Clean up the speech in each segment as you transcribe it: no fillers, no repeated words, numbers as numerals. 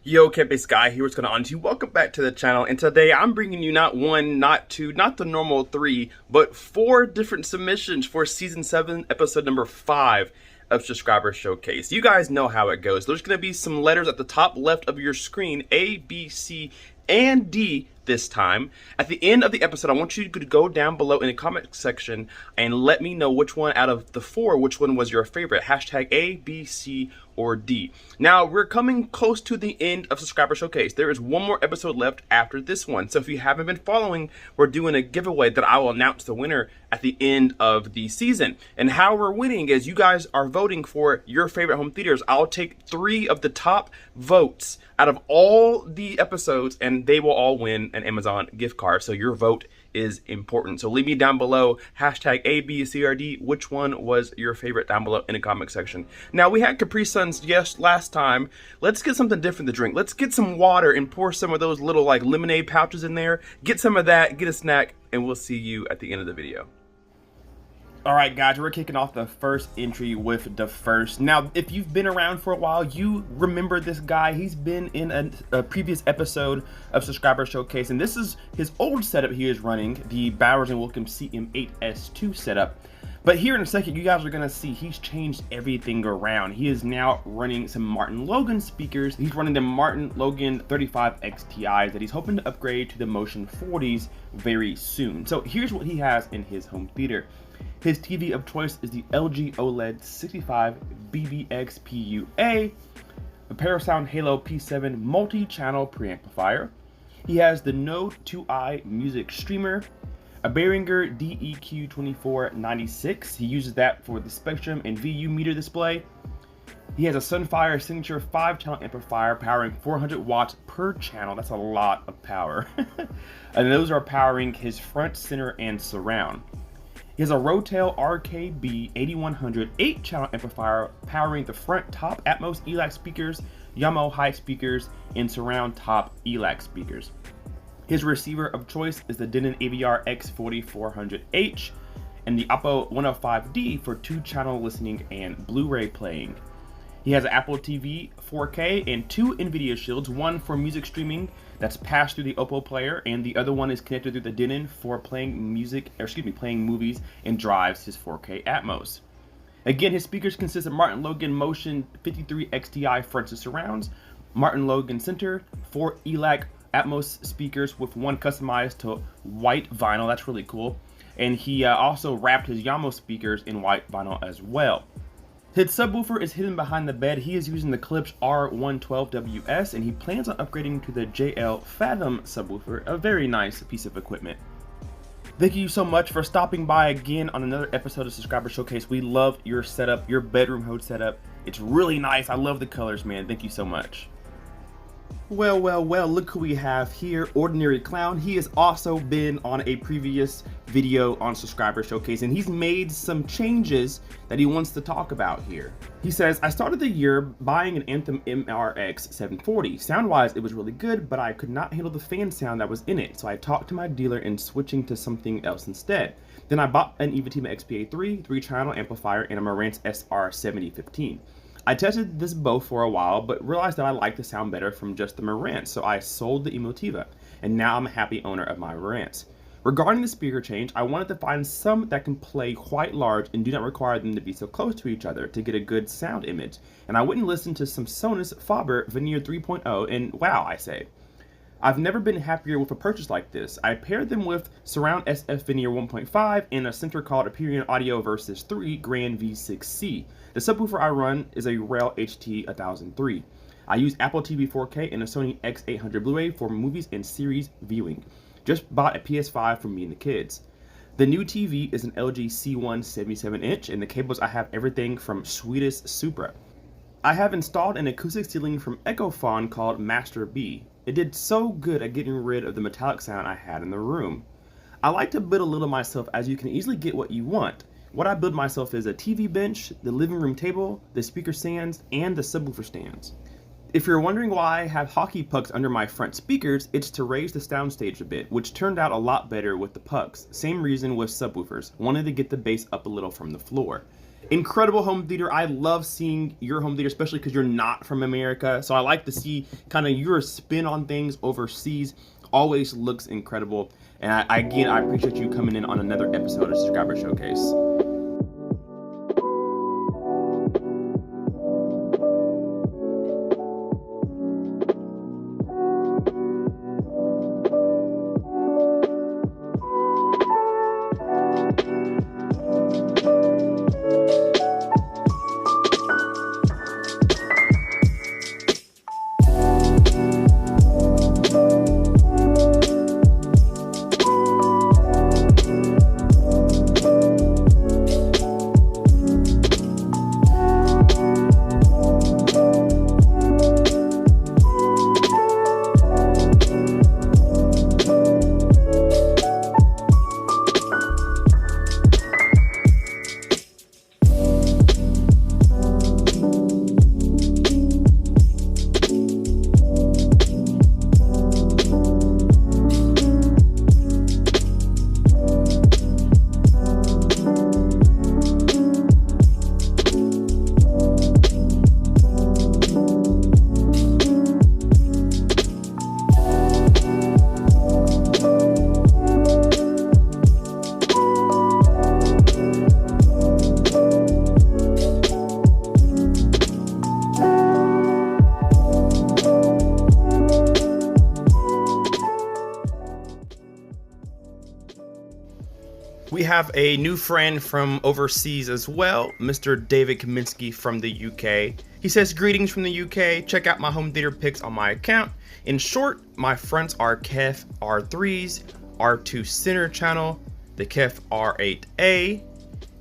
Yo, Kpaceguy here. What's going on? Welcome back to the channel. And today I'm bringing you not one, not two, not the normal three, but four different submissions for season 7, episode number 5 of Subscriber Showcase. You guys know how it goes. There's going to be some letters at the top left of your screen, A, B, C, and D this time. At the end of the episode, I want you to go down below in the comment section and let me know which one out of the 4, which one was your favorite. Hashtag A, B, C, or D. Now, we're coming close to the end of Subscriber Showcase. There is one more episode left after this one. So if you haven't been following, we're doing a giveaway that I will announce the winner at the end of the season. And how we're winning is you guys are voting for your favorite home theaters. I'll take 3 of the top votes out of all the episodes and they will all win an Amazon gift card. So your vote is important. So leave me down below, hashtag A, B, C, or D, which one was your favorite down below in the comment section. Now, we had Capri Suns last time. Let's get something different to drink. Let's get some water and pour some of those little like lemonade pouches in there. Get some of that, get a snack, and we'll see you at the end of the video. Alright guys, we're kicking off the first entry with the first. Now, if you've been around for a while, you remember this guy. He's been in a previous episode of Subscriber Showcase, and this is his old setup he is running, the Bowers & Wilkins CM8S2 setup. But here in a second, you guys are going to see he's changed everything around. He is now running some Martin Logan speakers. He's running the Martin Logan 35XTIs that he's hoping to upgrade to the Motion 40s very soon. So here's what he has in his home theater. His TV of choice is the LG OLED 65 BBX PUA, a Parasound Halo P7 multi-channel preamplifier. He has the Node 2i music streamer, a Behringer DEQ 2496. He uses that for the spectrum and VU meter display. He has a Sunfire Signature 5-channel amplifier powering 400 watts per channel. That's a lot of power. And those are powering his front, center, and surround. He has a Rotel RKB 8100 8-channel amplifier powering the front top Atmos ELAC speakers, Yamaha high speakers, and surround top ELAC speakers. His receiver of choice is the Denon AVR X4400H and the Oppo 105D for 2-channel listening and Blu-ray playing. He has an Apple TV 4K and 2 NVIDIA shields, one for music streaming that's passed through the Oppo player, and the other one is connected through the Denon for playing movies and drives his 4K Atmos. Again, his speakers consist of Martin Logan Motion 53 XTI fronts and surrounds, Martin Logan Center, 4 ELAC Atmos speakers with one customized to white vinyl. That's really cool. And he also wrapped his Yamaha speakers in white vinyl as well. His subwoofer is hidden behind the bed. He is using the Klipsch R112WS, and he plans on upgrading to the JL Fathom subwoofer, a very nice piece of equipment. Thank you so much for stopping by again on another episode of Subscriber Showcase. We love your setup, your bedroom home setup. It's really nice. I love the colors, man. Thank you so much. Well, look who we have here, Ordinary Clown. He has also been on a previous video on Subscriber Showcase, and he's made some changes that he wants to talk about here. He says, I started the year buying an Anthem MRX 740. Sound-wise, it was really good, but I could not handle the fan sound that was in it, so I talked to my dealer in switching to something else instead. Then I bought an Evatima XPA3 3-channel amplifier and a Marantz SR7015. I tested this both for a while, but realized that I liked the sound better from just the Marantz, so I sold the Emotiva, and now I'm a happy owner of my Marantz. Regarding the speaker change, I wanted to find some that can play quite large and do not require them to be so close to each other to get a good sound image, and I went and listened to some Sonus Faber Veneer 3.0, and wow, I say. I've never been happier with a purchase like this. I paired them with Surround SF Veneer 1.5 and a center called Aperion Audio Versus 3 Grand V6C. The subwoofer I run is a Rail HT 1003. I use Apple TV 4K and a Sony X800 Blu-ray for movies and series viewing. Just bought a PS5 for me and the kids. The new TV is an LG C1 77-inch, and the cables I have everything from Sweetest Supra. I have installed an acoustic ceiling from Echophon called Master B. It did so good at getting rid of the metallic sound I had in the room. I like to build a little myself, as you can easily get what you want. What I build myself is a TV bench, the living room table, the speaker stands, and the subwoofer stands. If you're wondering why I have hockey pucks under my front speakers, it's to raise the soundstage a bit, which turned out a lot better with the pucks. Same reason with subwoofers, wanted to get the bass up a little from the floor. Incredible home theater. I love seeing your home theater, especially because you're not from America. So I like to see kind of your spin on things overseas. Always looks incredible. And again, I appreciate you coming in on another episode of Subscriber Showcase. We have a new friend from overseas as well, Mr. David Kpaceguy from the UK. He says, greetings from the UK, check out my home theater pics on my account. In short, my fronts are KEF R3s, R2 center channel, the KEF R8A,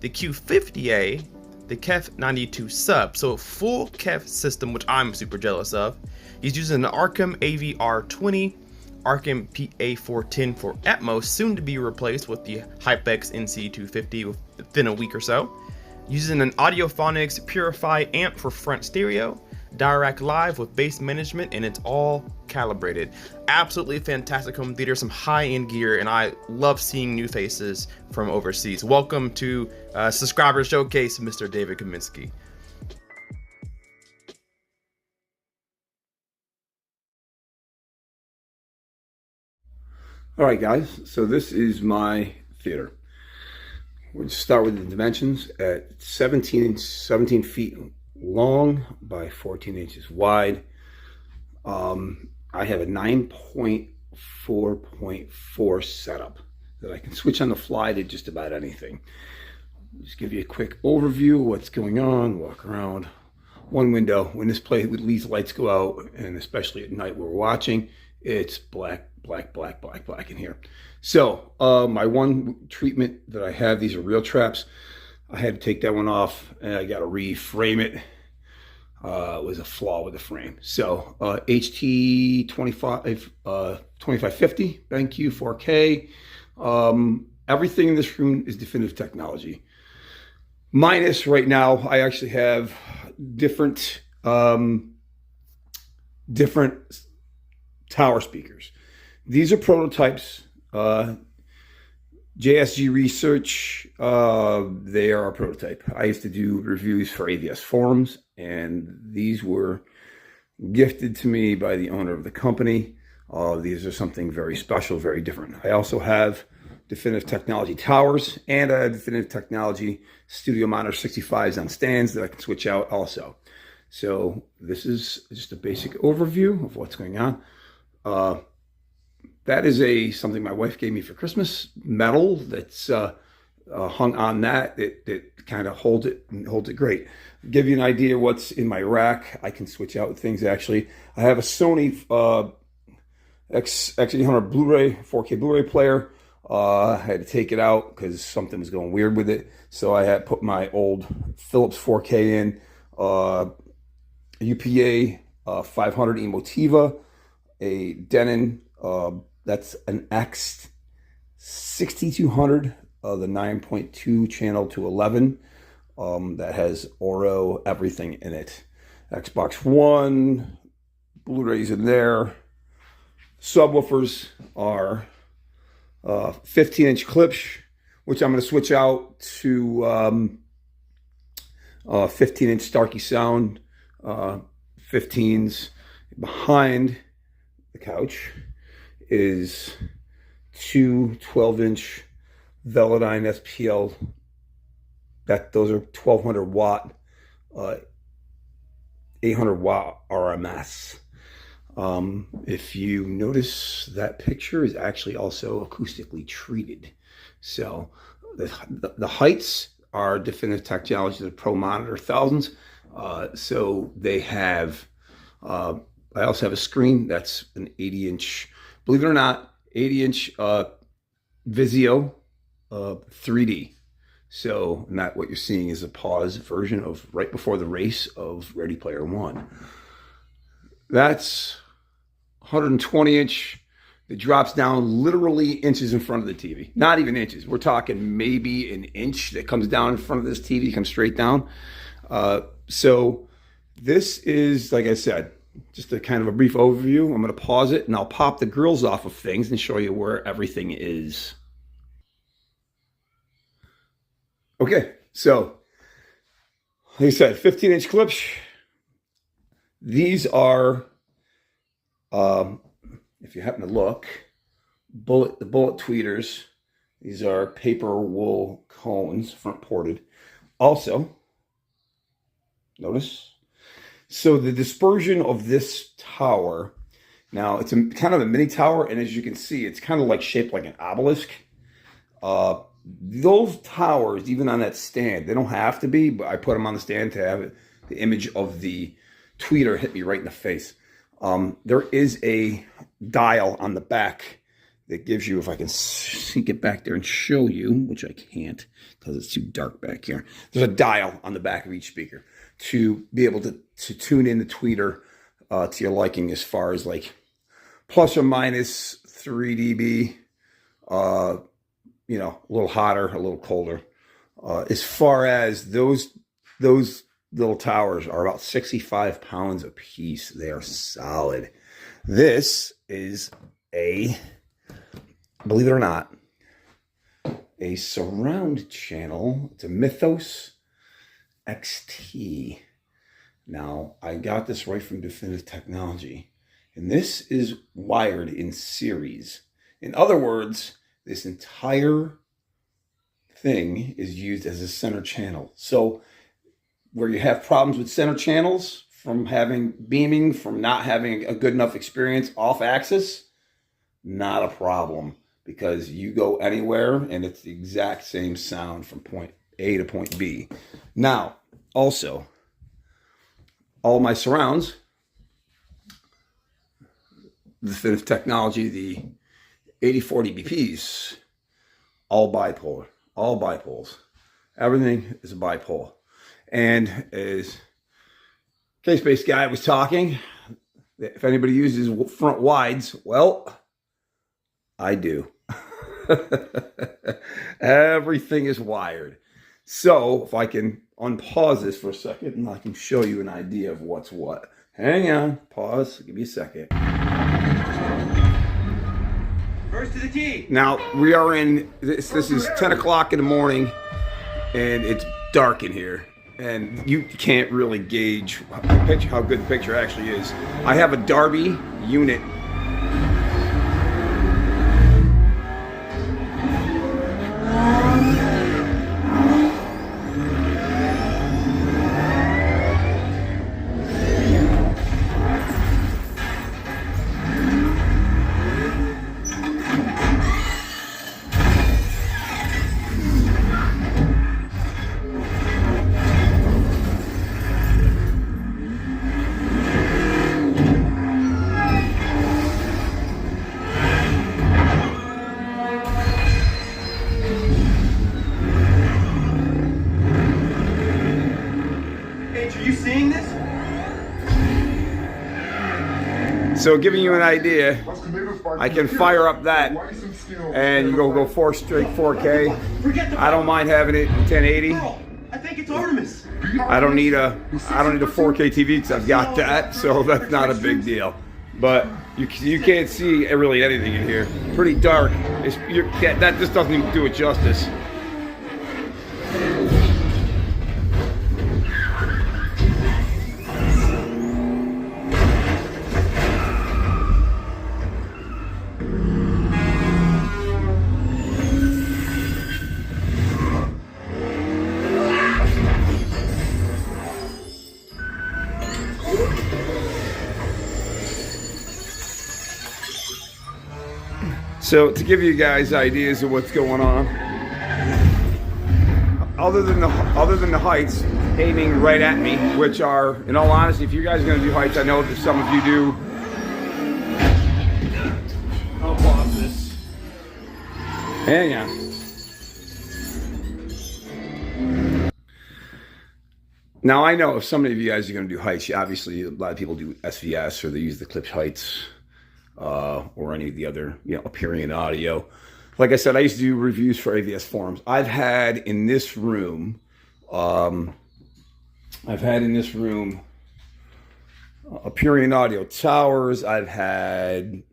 the Q50A, the KEF 92 sub, so a full KEF system, which I'm super jealous of. He's using an Arkham AV-R20, Arkham PA410 for Atmos, soon to be replaced with the HypeX NC250 within a week or so. Using an Audiophonics Purify amp for front stereo, Dirac Live with bass management, and it's all calibrated. Absolutely fantastic home theater, some high-end gear, and I love seeing new faces from overseas. Welcome to Subscriber Showcase, Mr. David Kpaceguy. All right, guys, so this is my theater. We'll just start with the dimensions at 17 feet long by 14 inches wide. I have a 9.4.4 setup that I can switch on the fly to just about anything. Just give you a quick overview of what's going on, walk around. One window, when these lights go out, and especially at night we're watching, it's black in here. So my one treatment that I have, these are real traps. I had to take that one off and I got to reframe it. It was a flaw with the frame. So HT 2550 BenQ 4K. Everything in this room is definitive technology. Minus right now, I actually have different tower speakers. These are prototypes. JSG Research, they are a prototype. I used to do reviews for AVS forums, and these were gifted to me by the owner of the company. These are something very special, very different. I also have definitive technology towers and a definitive technology studio monitor 65s on stands that I can switch out also. So this is just a basic overview of what's going on. That is something my wife gave me for Christmas, metal that's hung on that. It kind of holds it great. Give you an idea what's in my rack. I can switch out things actually. I have a Sony X800 Blu-ray, 4K Blu-ray player. I had to take it out because something was going weird with it. So I had put my old Philips 4K in, UPA 500 Emotiva, a Denon, that's an X6200, the 9.2 channel to 11, that has Oro, everything in it. Xbox One, Blu-rays in there. Subwoofers are 15-inch clips, which I'm going to switch out to 15-inch Starkey sound, 15s. Behind the couch is two 12-inch Velodyne SPL. Those are 1200 watt, 800 watt RMS. If you notice, that picture is actually also acoustically treated. So the heights are definitive technology, the Pro Monitor 1000s. So they have, I also have a screen that's an 80-inch, believe it or not, 80-inch Vizio 3D. So not what you're seeing is a pause version of right before the race of Ready Player One. That's 120-inch. It drops down literally inches in front of the TV. Not even inches. We're talking maybe an inch that comes down in front of this TV, comes straight down. So this is, like I said, just a kind of a brief overview. I'm going to pause it and I'll pop the grills off of things and show you where everything is. Okay, so like I said, 15-inch clips. These are, if you happen to look, the bullet tweeters. These are paper wool cones, front ported. Also, notice, so the dispersion of this tower, now it's kind of a mini tower, and as you can see, it's kind of like shaped like an obelisk. Those towers, even on that stand, they don't have to be, but I put them on the stand to have the image of the tweeter hit me right in the face. There is a dial on the back that gives you, if I can get back there and show you, which I can't because it's too dark back here. There's a dial on the back of each speaker to be able to tune in the tweeter to your liking, as far as like plus or minus 3 dB, you know, a little hotter, a little colder. As far as those little towers are about 65 pounds a piece. They are solid. This is a, believe it or not, a surround channel. It's a Mythos XT. Now, I got this right from Definitive Technology, and this is wired in series. In other words, this entire thing is used as a center channel. So where you have problems with center channels from having beaming, from not having a good enough experience off axis, not a problem, because you go anywhere and it's the exact same sound from point A to point B. Now, also, all my surrounds, Definitive Technology, the 84 dBPs, all bipolar, all bipoles. Everything is a bipole. And as Kpaceguy was talking, if anybody uses front wides, well, I do. Everything is wired. So if I can unpause this for a second and I can show you an idea of what's what. Hang on, pause, give me a second. First to the tee. Now we are in, this is 10 o'clock in the morning and it's dark in here. And you can't really gauge how good the picture actually is. I have a Derby unit. So giving you an idea, I can fire up that and you go four straight 4K. I don't mind having it in 1080. I think it's Artemis. I don't need a 4K TV because I've got that, so that's not a big deal. But you can't see really anything in here. Pretty dark. That just doesn't even do it justice. So to give you guys ideas of what's going on, other than the heights aiming right at me, which are, in all honesty, if you guys are going to do heights, I know that some of you do. I'll pause this. Hang on. Now I know if some of you guys are going to do heights, obviously a lot of people do SVS or they use the clipped heights or any of the other, Aperion audio. Like I said, I used to do reviews for AVS forums. I've had in this room Aperion audio towers. I've had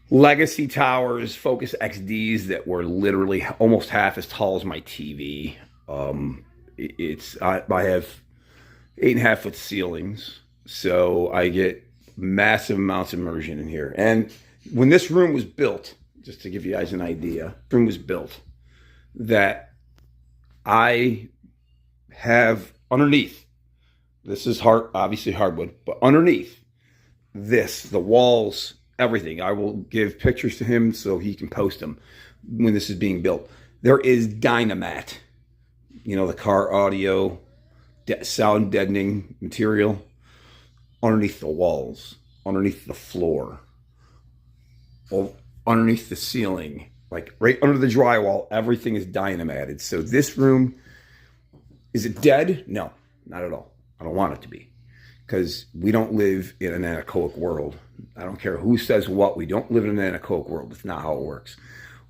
legacy towers, Focus XDs that were literally almost half as tall as my TV. I have 8.5 foot ceilings, so I get massive amounts of immersion in here. And when this room was built, just to give you guys an idea, room was built that I have underneath. This is obviously hardwood, but underneath this, the walls, everything. I will give pictures to him so he can post them when this is being built. There is Dynamat. The car audio, sound deadening material underneath the walls, underneath the floor, underneath the ceiling, like right under the drywall. Everything is Dynamated. So this room, is it dead? No, not at all. I don't want it to be, because we don't live in an anechoic world. I don't care who says what. We don't live in an anechoic world. That's not how it works.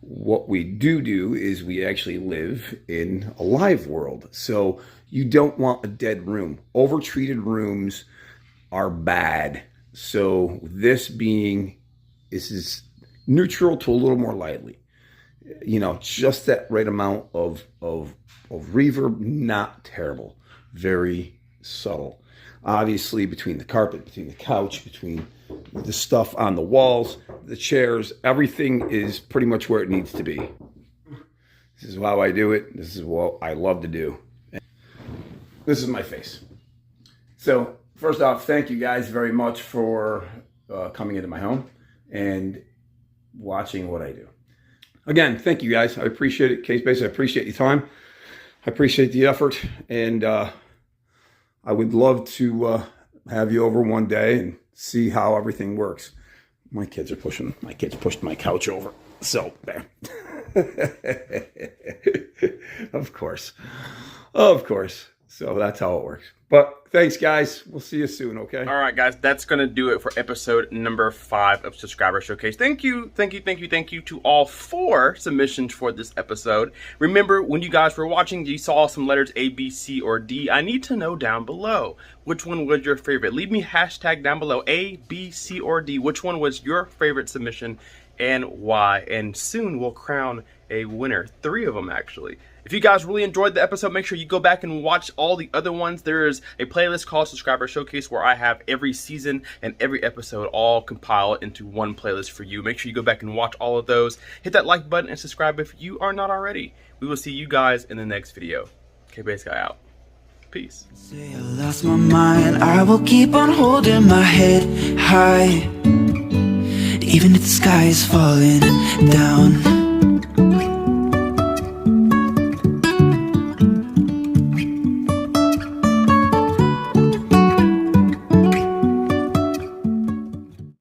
What we do is we actually live in a live world. So you don't want a dead room. Overtreated rooms are bad. So this is neutral to a little more lively. Just that right amount of reverb, not terrible. Very subtle. Obviously, between the carpet, between the couch, between the stuff on the walls, the chairs, everything is pretty much where it needs to be. This is how I do it. This is what I love to do. This is my face. So first off, thank you guys very much for coming into my home and watching what I do. Again, thank you guys. I appreciate it. Kpaceguy, I appreciate your time. I appreciate the effort. And I would love to have you over one day and see how everything works. My kids pushed my couch over. So there. Of course. So that's how it works. But thanks, guys. We'll see you soon, okay? All right, guys. That's going to do it for episode number 5 of Subscriber Showcase. Thank you to all 4 submissions for this episode. Remember, when you guys were watching, you saw some letters A, B, C, or D. I need to know down below, which one was your favorite? Leave me hashtag down below, A, B, C, or D. Which one was your favorite submission and why? And soon we'll crown a winner. 3 of them, actually. If you guys really enjoyed the episode, make sure you go back and watch all the other ones. There is a playlist called Subscriber Showcase where I have every season and every episode all compiled into one playlist for you. Make sure you go back and watch all of those. Hit that like button and subscribe if you are not already. We will see you guys in the next video. Kpaceguy out. Peace. Say I lost my mind. I will keep on holding my head high, even if the sky is falling down.